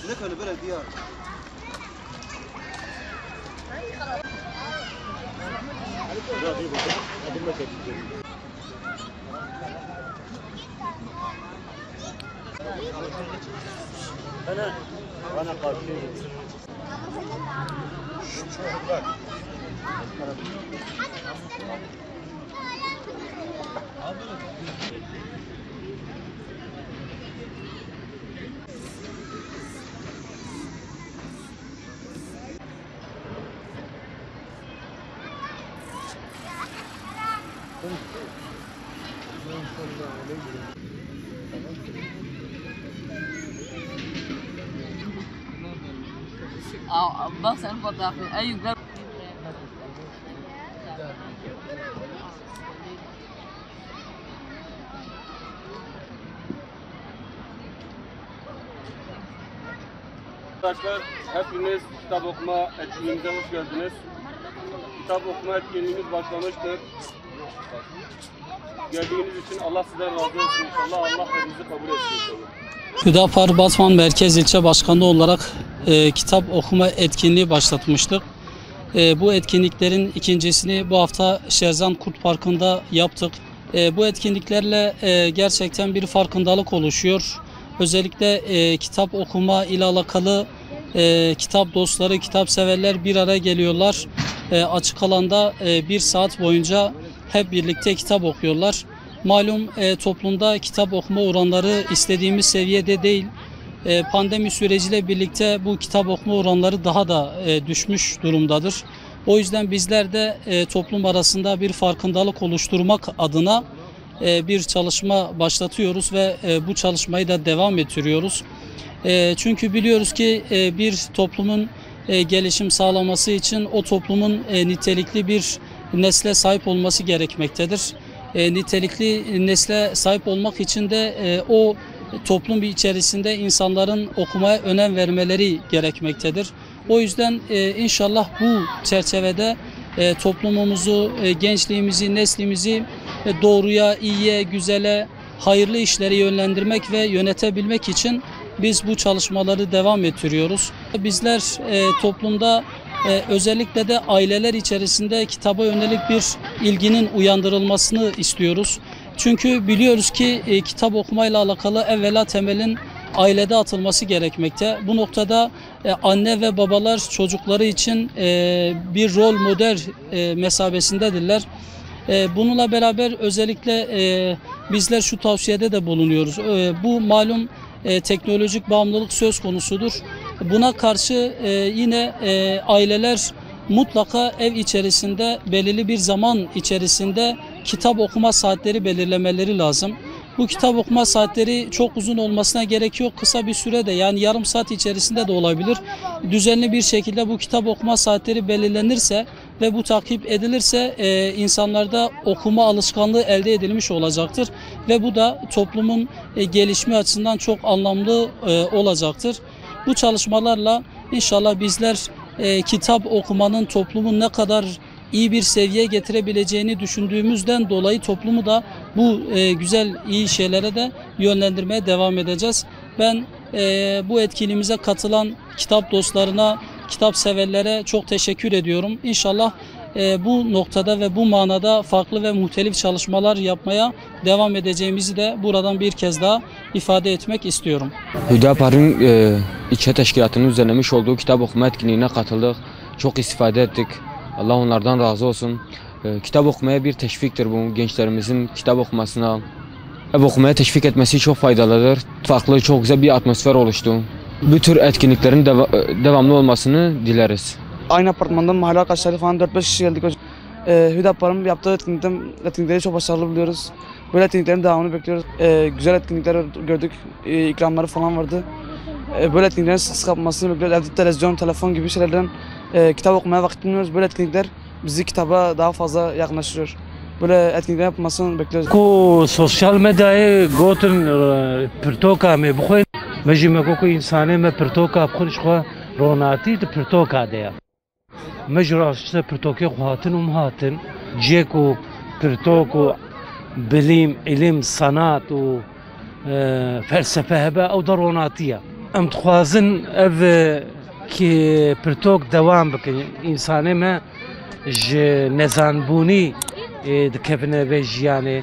لك انا بلد ديار انا قابل بس انا بطاقه اي Arkadaşlar hepiniz kitap okuma etkinliğimize hoş geldiniz. Kitap okuma etkinliğimiz başlamıştır. Geldiğiniz için Allah sizden razı olsun inşallah. Allah hepinizi kabul etsin inşallah. Hüdapar Batman Merkez İlçe Başkanı olarak kitap okuma etkinliği başlatmıştık. Bu etkinliklerin ikincisini bu hafta Şerzan Kurt Parkı'nda yaptık. Bu etkinliklerle gerçekten bir farkındalık oluşuyor. Özellikle kitap okuma ile alakalı kitap dostları, kitap severler bir araya geliyorlar. Açık alanda bir saat boyunca hep birlikte kitap okuyorlar. Malum toplumda kitap okuma oranları istediğimiz seviyede değil. Pandemi süreciyle birlikte bu kitap okuma oranları daha da düşmüş durumdadır. O yüzden bizler de toplum arasında bir farkındalık oluşturmak adına bir çalışma başlatıyoruz ve bu çalışmayı da devam ettiriyoruz. Çünkü biliyoruz ki bir toplumun gelişim sağlaması için o toplumun nitelikli bir nesle sahip olması gerekmektedir. Nitelikli nesle sahip olmak için de o toplum içerisinde insanların okumaya önem vermeleri gerekmektedir. O yüzden inşallah bu çerçevede toplumumuzu, gençliğimizi, neslimizi doğruya, iyiye, güzele, hayırlı işleri yönlendirmek ve yönetebilmek için biz bu çalışmaları devam ettiriyoruz. Bizler toplumda özellikle de aileler içerisinde kitaba yönelik bir ilginin uyandırılmasını istiyoruz. Çünkü biliyoruz ki kitap okumayla alakalı evvela temelin ailede atılması gerekmekte. Bu noktada anne ve babalar çocukları için bir rol model mesabesindedirler. Bununla beraber özellikle bizler şu tavsiyede de bulunuyoruz. Bu malum teknolojik bağımlılık söz konusudur. Buna karşı yine aileler mutlaka ev içerisinde belirli bir zaman içerisinde kitap okuma saatleri belirlemeleri lazım. Bu kitap okuma saatleri çok uzun olmasına gerek yok. Kısa bir sürede, yani yarım saat içerisinde de olabilir. Düzenli bir şekilde bu kitap okuma saatleri belirlenirse ve bu takip edilirse insanlarda okuma alışkanlığı elde edilmiş olacaktır. Ve bu da toplumun gelişimi açısından çok anlamlı olacaktır. Bu çalışmalarla inşallah bizler kitap okumanın toplumun ne kadar iyi bir seviyeye getirebileceğini düşündüğümüzden dolayı toplumu da bu güzel, iyi şeylere de yönlendirmeye devam edeceğiz. Ben bu etkinliğimize katılan kitap dostlarına, kitap severlere çok teşekkür ediyorum. İnşallah bu noktada ve bu manada farklı ve muhtelif çalışmalar yapmaya devam edeceğimizi de buradan bir kez daha ifade etmek istiyorum. Hüdapar'ın ilçe teşkilatının düzenlemiş olduğu kitap okuma etkinliğine katıldık. Çok istifade ettik. Allah onlardan razı olsun. Kitap okumaya bir teşviktir bu. Gençlerimizin kitap okumasına, kitap okumaya teşvik etmesi çok faydalıdır. Farklı, çok güzel bir atmosfer oluştu. Bu tür etkinliklerin devamlı olmasını dileriz. Aynı apartmandan mahalle arkadaşları falan 4-5 kişi geldik. Hüdapar'ın yaptığı etkinlikleri çok başarılı buluyoruz. Böyle etkinliklerin devamını bekliyoruz. Güzel etkinlikler gördük, ikramları falan vardı. Böyle etkinliklerin sık yapmasını bekliyoruz. Evde televizyon, telefon gibi şeylerden kitap okumaya vakit bulmuyoruz. Böyle etkinlikler bizi kitaba daha fazla yakınlaştırıyor. Böyle etkinlikler yapmasını bekliyoruz. Ku sosyal medyayı gotin pirtoka me bixwe mejî me ku insanê me pirtoka xwe xwe ronatî di pirtoka de ya. Me ji rastî pirtokê xwe hatin û hatin ciyê ku pirtok û bilîm, ilîm, sanat û felsefe hebe ew da ronatî ye. Em dixwazin ev ki pirtok dewam bikin insanê me ji nezanbûnî dikevine vê jiyanê.